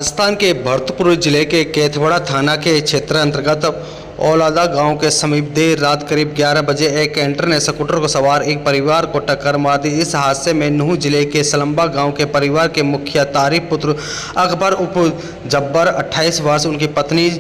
राजस्थान के भरतपुर जिले के केथवाड़ा थाना के क्षेत्र अंतर्गत औलादा गांव के समीप देर रात करीब 11 बजे एक कैंटर ने स्कूटर को सवार एक परिवार को टक्कर मार दी। इस हादसे में नूह जिले के सलम्बा गांव के परिवार के मुखिया तारिफ पुत्र अकबर उप जब्बर 28 वर्ष, उनकी पत्नी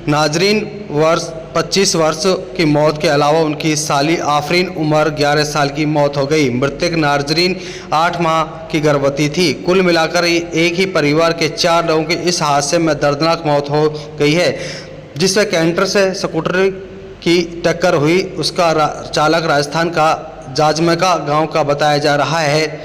नाजरीन वर्ष 25 वर्ष की मौत के अलावा उनकी साली आफरीन उम्र 11 साल की मौत हो गई। मृतक नाजरीन 8 माह की गर्भवती थी। कुल मिलाकर एक ही परिवार के 4 लोगों की इस हादसे में दर्दनाक मौत हो गई है, जिसमें कैंटर से स्कूटर की टक्कर हुई। उसका चालक राजस्थान का जाजमेका गांव का बताया जा रहा है,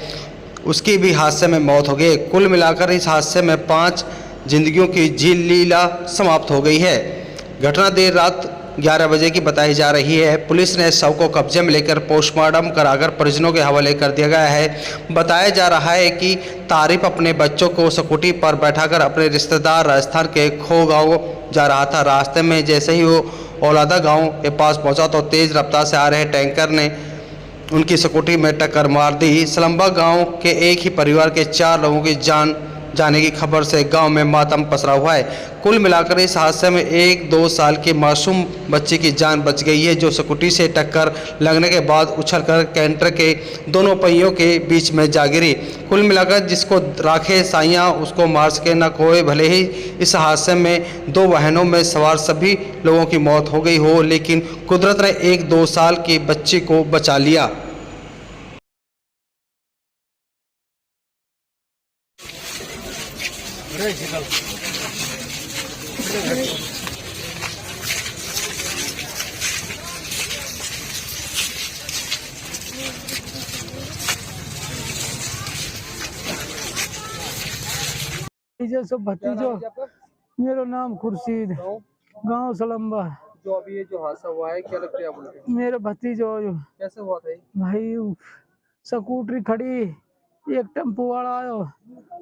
उसकी भी हादसे में मौत हो गई। कुल मिलाकर इस हादसे में 5 जिंदगियों की झील लीला समाप्त हो गई है। घटना देर रात 11 बजे की बताई जा रही है। पुलिस ने शव को कब्जे में लेकर पोस्टमार्टम कराकर परिजनों के हवाले कर दिया गया है। बताया जा रहा है कि तारिफ अपने बच्चों को स्कूटी पर बैठाकर अपने रिश्तेदार राजस्थान के खो गाँव जा रहा था। रास्ते में जैसे ही वो औलादा गांव के पास पहुंचा तो तेज रफ्तार से आ रहे टैंकर ने उनकी स्कूटी में टक्कर मार दी। सलम्बा गांव के एक ही परिवार के 4 लोगों की जान जाने की खबर से गांव में मातम पसरा हुआ है। कुल मिलाकर इस हादसे में एक 2 साल के मासूम बच्चे की जान बच गई है, जो स्कूटी से टक्कर लगने के बाद उछलकर कैंटर के दोनों पहियों के बीच में जा गिरी। कुल मिलाकर जिसको राखे साइयाँ उसको मार सके न कोई। भले ही इस हादसे में 2 वाहनों में सवार सभी लोगों की मौत हो गई हो, लेकिन कुदरत ने एक 2 साल के बच्चे को बचा लिया। सब भतीजो। मेरा नाम खुर्शीद, गांव सलम्बा। जो अभी ये जो हादसा हुआ है, क्या लगता है आपको? मेरा भतीजो कैसे हुआ था ये? भाई स्कूटरी खड़ी, एक टेम्पो वाला आयो,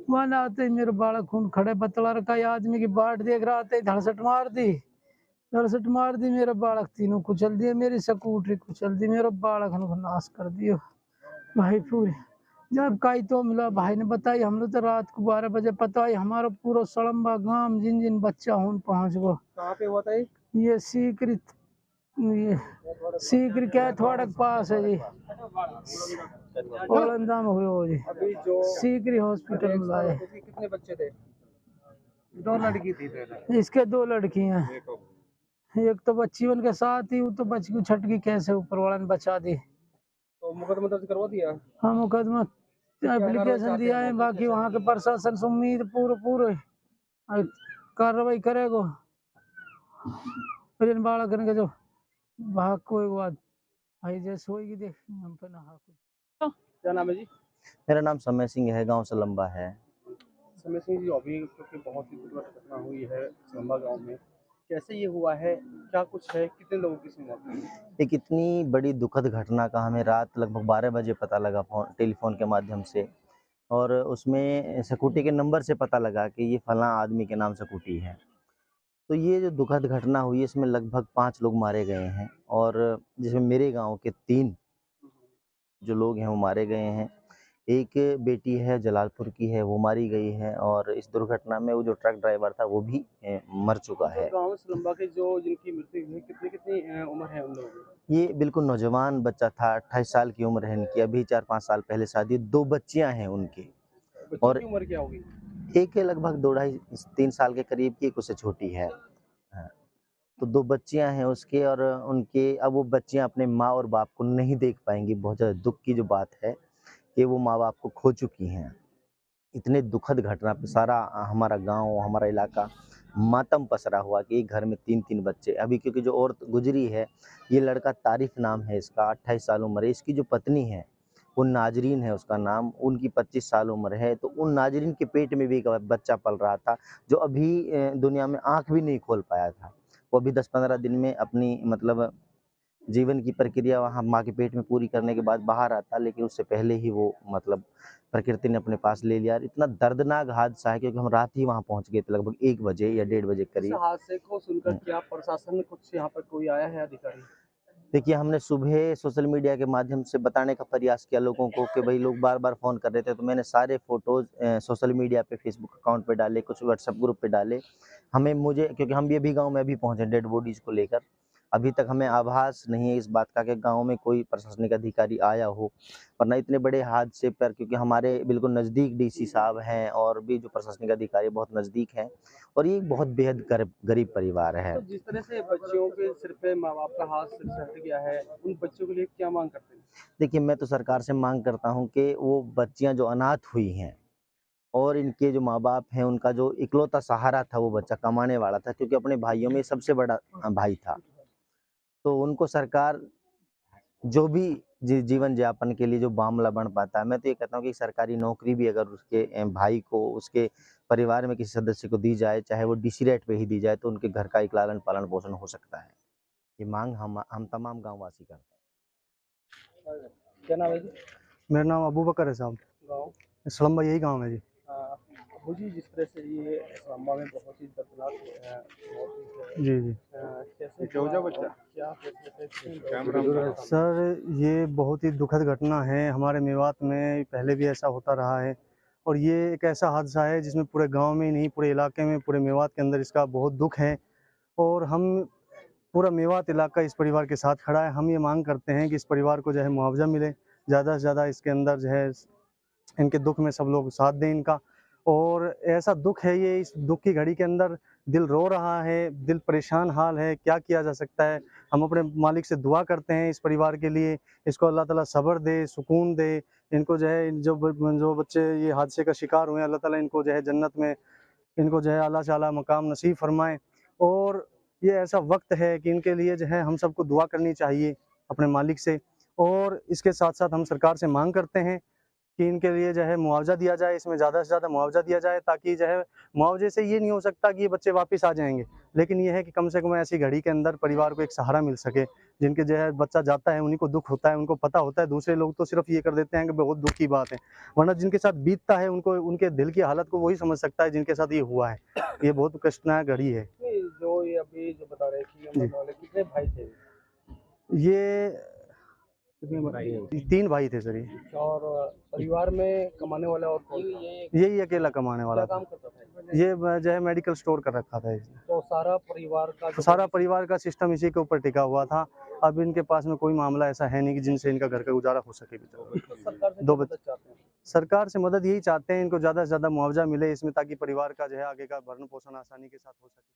वहां आते ही मेरे बालक खून खड़े पतला रखा आदमी की बाट देख रहा थे, धड़सट मार दी मेरा बालक तीनों कुचल दिए, मेरी स्कूटरी कुचल दी, मेरा बालक को नाश कर दियो भाई पूरे। जब काई तो मिला भाई ने बताई, हम लोग तो रात को 12 बजे पता है हमारा पूरा सलम्बा गांव जिन जिन बच्चा हूं पहुंच गो। कहाँ पे हुआ था ये? ये सीकरी केथवाड़ा के पास है जी, औलंदा में हुए हो जी। अभी जो सीकरी हॉस्पिटल में लाए। कितने बच्चे थे? 2 लड़की थी पहले। इसके 2 लड़कियां, एक तो बच्ची उनके साथ ही, वो तो बच्ची को छटकी कैसे ऊपर वाला ने बचा दी। तो मुकदमा दर्ज करवा दिया? हाँ मुकदमा एप्लीकेशन दिया है, बाकी वहाँ के प्रशासन से उम्मीद पूरे कार्रवाई करेगा। फिर इन बालक के जो भाग कोई बात भाई जैसे होगी देख हम पे ना कुछ। क्या नाम है जी? मेरा नाम समय सिंह है, गांव सलम्बा है। समय सिंह जी, अभी क्योंकि बहुत ही दुर्घटना हुई है सलम्बा गांव में, कैसे ये हुआ है, क्या कुछ है, कितने लोगों की इसमें मौत हुई? एक इतनी बड़ी दुखद घटना का हमें रात लगभग 12 बजे पता लगा टेलीफोन के माध्यम से, और उसमें स्कूटी के नंबर से पता लगा कि ये फलां आदमी के नाम स्कूटी है। तो ये जो दुखद घटना हुई इसमें लगभग 5 लोग मारे गए हैं, और जिसमें मेरे गांव के 3 जो लोग हैं वो मारे गए हैं। एक बेटी है जलालपुर की है, वो मारी गई है, और इस दुर्घटना में वो जो ट्रक ड्राइवर था वो भी मर चुका है। गांव सलम्बा के जो जिनकी मृत्यु हुई, कितनी उम्र है उन लोगों की? ये बिल्कुल नौजवान बच्चा था, 28 साल की उम्र है इनकी, अभी 4-5 साल पहले शादी, 2 बच्चियां हैं उनकी। बच्चों की उम्र क्या होगी? एक है लगभग 2-2.5-3 साल के करीब की, एक उससे छोटी है। हाँ, तो 2 बच्चियां हैं उसके, और उनके अब वो बच्चियां अपने माँ और बाप को नहीं देख पाएंगी। बहुत ज़्यादा दुख की जो बात है कि वो माँ बाप को खो चुकी हैं। इतने दुखद घटना पे सारा हमारा गांव, हमारा इलाका मातम पसरा हुआ कि एक घर में 3-3 बच्चे। अभी क्योंकि जो औरत गुजरी है, ये लड़का तारिफ नाम है इसका, 28 साल उम्र है। इसकी जो पत्नी है वो नाजरीन है उसका नाम, उनकी 25 साल उम्र है। तो उन नाजरीन के पेट में भी एक बच्चा पल रहा था, जो अभी दुनिया में आँख भी नहीं खोल पाया था। वो अभी 10-15 दिन में अपनी मतलब जीवन की प्रक्रिया वहाँ माँ के पेट में पूरी करने के बाद बाहर आता, लेकिन उससे पहले ही वो मतलब प्रकृति ने अपने पास ले लिया। इतना दर्दनाक हादसा है क्योंकि हम रात ही वहाँ पहुँच गए थे, लगभग 1 बजे या 1:30 बजे इस करीब। हादसे को सुनकर क्या प्रशासन कुछ यहाँ पर कोई आया है अधिकारी? देखिए, हमने सुबह सोशल मीडिया के माध्यम से बताने का प्रयास किया लोगों को कि भाई लोग बार-बार फ़ोन कर रहे थे, तो मैंने सारे फ़ोटोज़ सोशल मीडिया पे फ़ेसबुक अकाउंट पे डाले, कुछ व्हाट्सएप ग्रुप पे डाले। मुझे क्योंकि हम भी अभी गाँव में अभी पहुँचे डेड बॉडीज़ को लेकर। अभी तक हमें आभास नहीं है इस बात का कि गाँव में कोई प्रशासनिक अधिकारी आया हो, वरना इतने बड़े हादसे पर क्योंकि हमारे बिल्कुल नज़दीक डीसी साहब हैं और भी जो प्रशासनिक अधिकारी बहुत नज़दीक हैं और ये एक बहुत बेहद गरीब परिवार है। तो जिस तरह से बच्चियों के सिर पे माँ-बाप का हाथ सिर से हट गया है, उन बच्चों के लिए क्या माँग करते हैं? देखिए, मैं तो सरकार से माँग करता हूँ कि वो बच्चियाँ जो अनाथ हुई हैं और इनके जो माँ-बाप हैं, उनका जो इकलौता सहारा था, वो बच्चा कमाने वाला था क्योंकि अपने भाइयों में सबसे बड़ा भाई था। तो उनको सरकार जो भी जीवन यापन के लिए जो मामला बन पाता है, मैं तो ये कहता हूँ कि सरकारी नौकरी भी अगर उसके भाई को, उसके परिवार में किसी सदस्य को दी जाए, चाहे वो डीसी रेट पे ही दी जाए, तो उनके घर का एक लालन-पालन पोषण हो सकता है। ये माँग हम तमाम गाँववासी करते हैं। क्या नाम है जी? मेरा नाम अबू बकर है साहब। गाँव? सलम्बा यही गाँव है जी। अबू जी, जिस तरह से ये सांबा में बहुत ही दर्दनाक मौत हुई है, जी, जी। कैसे हुआ और क्या कैसे सर, ये बहुत ही दुखद घटना है। हमारे मेवात में पहले भी ऐसा होता रहा है और ये एक ऐसा हादसा है जिसमें पूरे गाँव में ही नहीं, पूरे इलाके में, पूरे मेवात के अंदर इसका बहुत दुःख है और हम पूरा मेवात इलाका इस परिवार के साथ खड़ा है। हम ये माँग करते हैं कि इस परिवार को जो है मुआवज़ा मिले, ज़्यादा से ज़्यादा इसके अंदर जो है इनके दुःख में सब लोग साथ दें इनका। और ऐसा दुःख है ये, इस दुःख की घड़ी के अंदर दिल रो रहा है, दिल परेशान हाल है, क्या किया जा सकता है। हम अपने मालिक से दुआ करते हैं इस परिवार के लिए, इसको अल्लाह ताला सब्र दे, सुकून दे। इनको जो है जो बच्चे ये हादसे का शिकार हुए हैं, अल्लाह ताला इनको जो है जन्नत में इनको जो है आला से आला मकाम नसीब फरमाए। और ये ऐसा वक्त है कि इनके लिए जो है हम सबको दुआ करनी चाहिए अपने मालिक से। और इसके साथ-साथ हम सरकार से माँग करते हैं कि इनके लिए जो है मुआवज़ा दिया जाए, इसमें ज़्यादा से ज़्यादा मुआवज़ा दिया जाए ताकि जो है मुआवज़े से ये नहीं हो सकता कि ये बच्चे वापस आ जाएँगे। लेकिन ये है कि कम से कम ऐसी घड़ी के अंदर परिवार को एक सहारा मिल सके। जिनके जो है बच्चा जाता है उन्हीं को दुःख होता है, उनको पता होता है, दूसरे लोग तो सिर्फ़ ये कर देते हैं कि बहुत दुःख की बात है। वरना जिनके साथ बीतता है उनको उनके दिल की हालत को वही समझ सकता है जिनके साथ ये हुआ है। ये बहुत कष्टनाक घड़ी है। जो ये अभी जो बता रहे हैं कि जी। मरने वाले कितने भाई थे? ये कितने भाई हैं? 3 भाई थे सर ये। और परिवार में कमाने वाला और कौन था? यही अकेला कमाने वाला क्या था। काम करता था? ये जो है मेडिकल स्टोर कर रखा था इसने। तो सारा परिवार का तो सारा परिवार का सिस्टम इसी के ऊपर टिका हुआ था। अब इनके पास में कोई मामला ऐसा है नहीं कि जिनसे इनका घर का गुजारा हो सके बेचारा। सरकार से 2 क्या बच्चे। मदद चाहते हैं? सरकार से मदद यही चाहते हैं इनको ज़्यादा से ज़्यादा मुआवज़ा मिले इसमें ताकि परिवार का जो है आगे का भरण-पोषण आसानी के साथ हो सके।